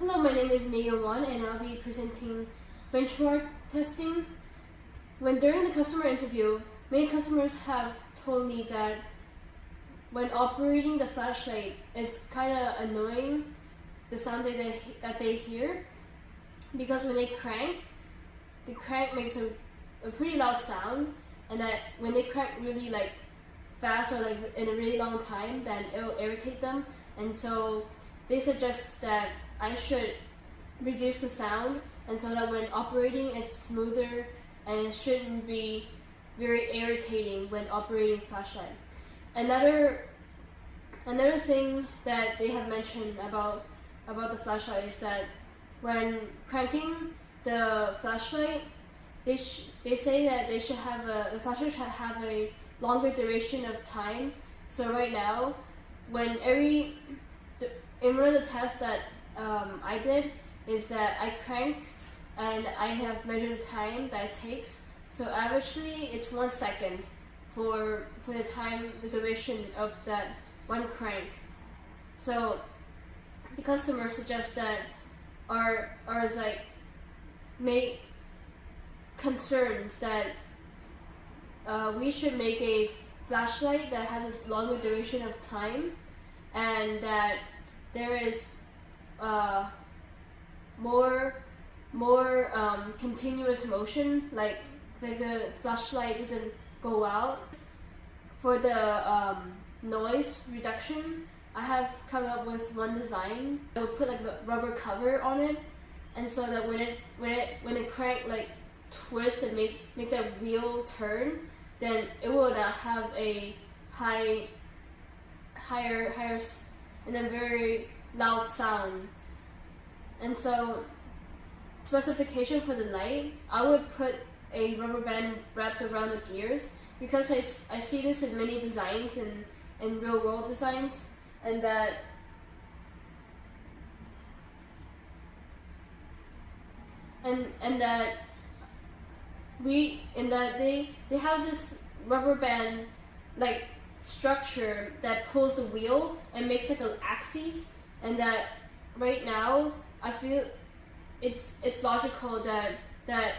Hello, my name is Megan Wan and I'll be presenting benchmark testing. During the customer interview, many customers have told me that when operating the flashlight, it's kind of annoying, the sound that they hear, because when they crank, the crank makes a pretty loud sound, and that when they crank really fast or in a really long time, then it'll irritate them. And so they suggest that I should reduce the sound, and so that when operating it's smoother and it shouldn't be very irritating when operating flashlight. Another thing that they have mentioned about the flashlight is that when cranking the flashlight, they say that the flashlight should have a longer duration of time. So right now, in one of the tests that I did, is that I cranked and I have measured the time that it takes. So averagely it's 1 second for the duration of that one crank. So the customer suggests that make concerns that we should make a flashlight that has a longer duration of time, and that there is more continuous motion, like the flashlight doesn't go out. For the noise reduction, I have come up with one design. I will put a rubber cover on it, and so that when the crank twist and make that wheel turn, then it will not have a higher and then very loud sound. And so specification for the light, I would put a rubber band wrapped around the gears, because I see this in many designs in real world designs, and that they have this rubber band structure that pulls the wheel and makes an axis, and that right now I feel it's logical that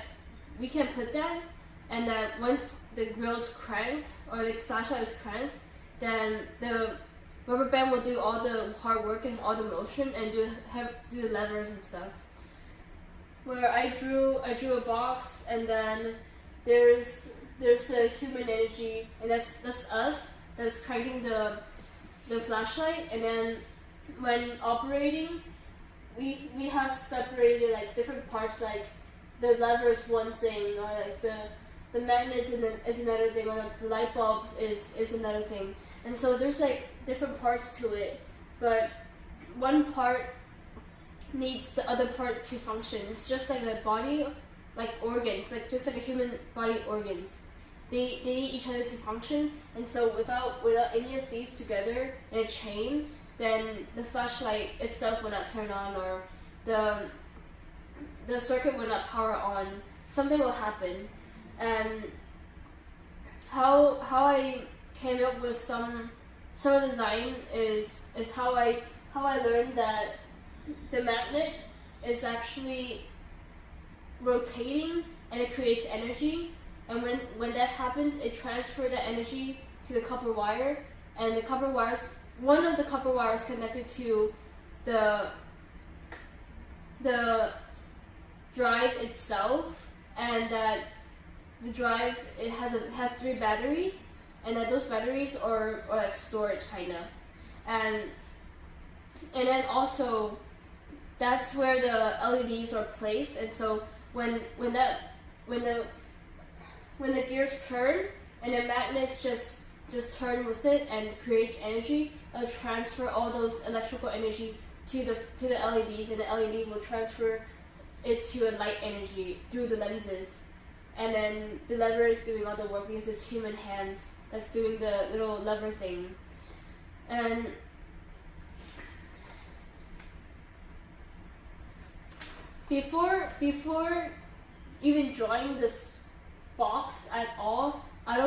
we can put that, and that once the grill is cranked or the flashlight is cranked, then the rubber band will do all the hard work and all the motion and do the levers and stuff. Where I drew a box, and then there's the human energy, and that's us that's cranking the flashlight, and then when operating, we have separated different parts, like the lever is one thing, or the magnets is another thing, or the light bulbs is another thing. And so there's different parts to it, but one part needs the other part to function. It's just like a body, organs, just like a human body organs. They need each other to function, and so without any of these together in a chain, then the flashlight itself will not turn on, or the circuit will not power on. Something will happen. And how I came up with some of the design is how I learned that the magnet is actually rotating, and it creates energy, and when that happens, it transfers that energy to the copper wire, and one of the copper wires connected to the drive itself, and that the drive, it has 3 batteries, and that those batteries are storage kinda, and then also that's where the LEDs are placed. And so when the gears turn and the magnets just turn with it and creates energy, it'll transfer all those electrical energy to the LEDs, and the LED will transfer it to a light energy through the lenses. And then the lever is doing all the work, because it's human hands that's doing the little lever thing. And before even drawing this box at all, I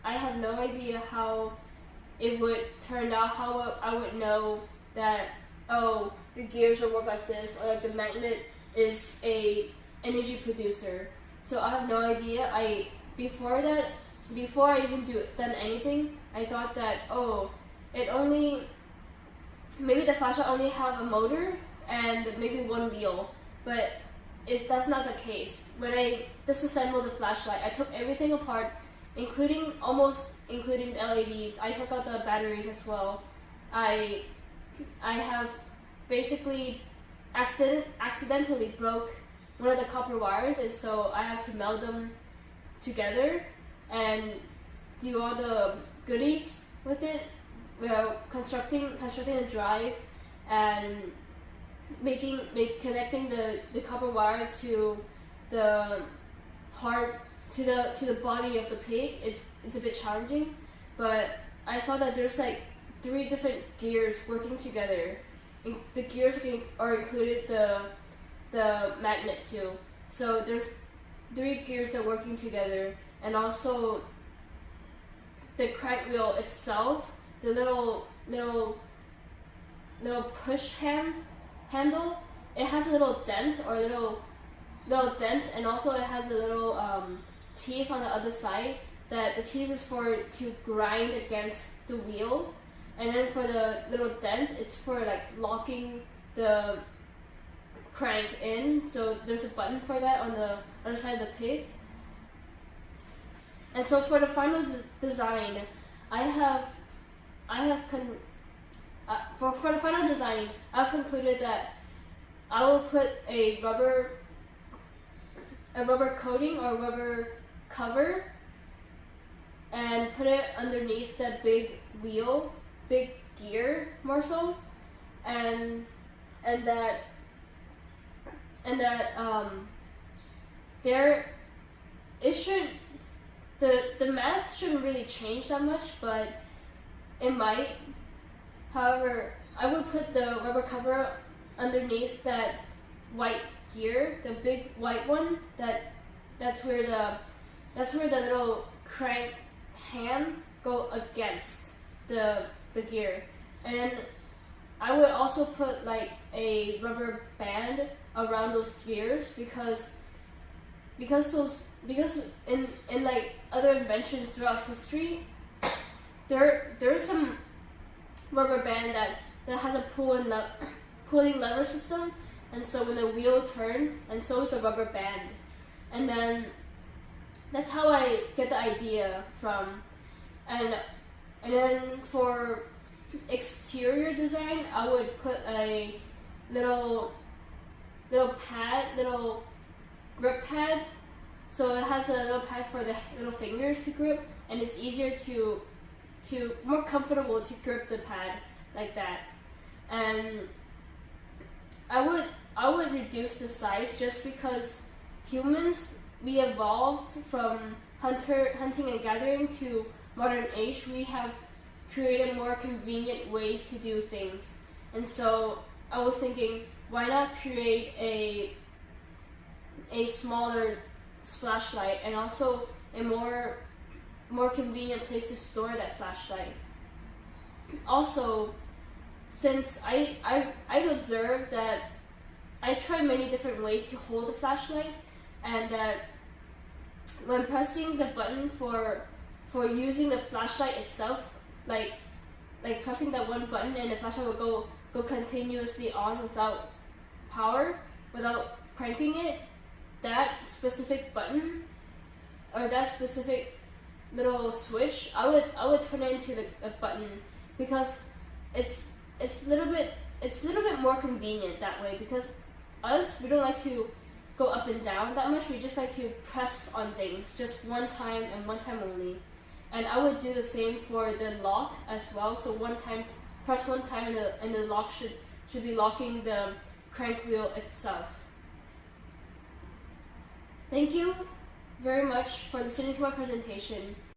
have no idea how it would turn out, how I would know that, oh, the gears will work like this, or like the magnet is a energy producer. So I have no idea. Before I even done anything, I thought that maybe the flashlight only have a motor and maybe one wheel, but that's not the case. When I disassembled the flashlight, I took everything apart, including the LEDs. I took out the batteries as well. I have basically accidentally broke one of the copper wires, and so I have to meld them together and do all the goodies with it. Constructing the drive and connecting the copper wire to the heart, to the body of the pig. It's a bit challenging, but I saw that there's like 3 different gears working together. The gears are included the magnet too. So there's 3 gears that are working together, and also the crank wheel itself, the little push handle. It has a little dent, and also it has a little teeth on the other side. That the teeth is to grind against the wheel, and then for the little dent, it's for like locking the crank in. So there's a button for that on the other side of the pig. And so for the final design, for the final design, I've concluded that I will put a rubber coating or rubber cover and put it underneath the big gear more so, and that the mass shouldn't really change that much, but it might. However, I would put the rubber cover underneath that white gear, the big white one. That's where the little crank hand go against the gear, and I would also put like a rubber band around those gears because in like other inventions throughout history, there's some rubber band that has a pulling lever system, and so when the wheel turns, and so is the rubber band, and then that's how I get the idea from. And then for exterior design, I would put a little grip pad. So it has a little pad for the little fingers to grip, and it's easier to more comfortable to grip the pad like that. And I would reduce the size just because humans, we evolved from hunting and gathering to modern age. We have created more convenient ways to do things, and so I was thinking, why not create a smaller flashlight and also a more convenient place to store that flashlight. Also, since I've observed that I tried many different ways to hold the flashlight, and that when pressing the button for using the flashlight itself, like pressing that one button and the flashlight will go continuously on without power, without cranking it, that specific button or that specific little switch, I would turn it into a button, because it's a little bit more convenient that way, because we don't like to go up and down that much. We just like to press on things just one time and one time only. And I would do the same for the lock as well. So press one time, and the lock should be locking the crank wheel itself. Thank you very much for listening to my presentation.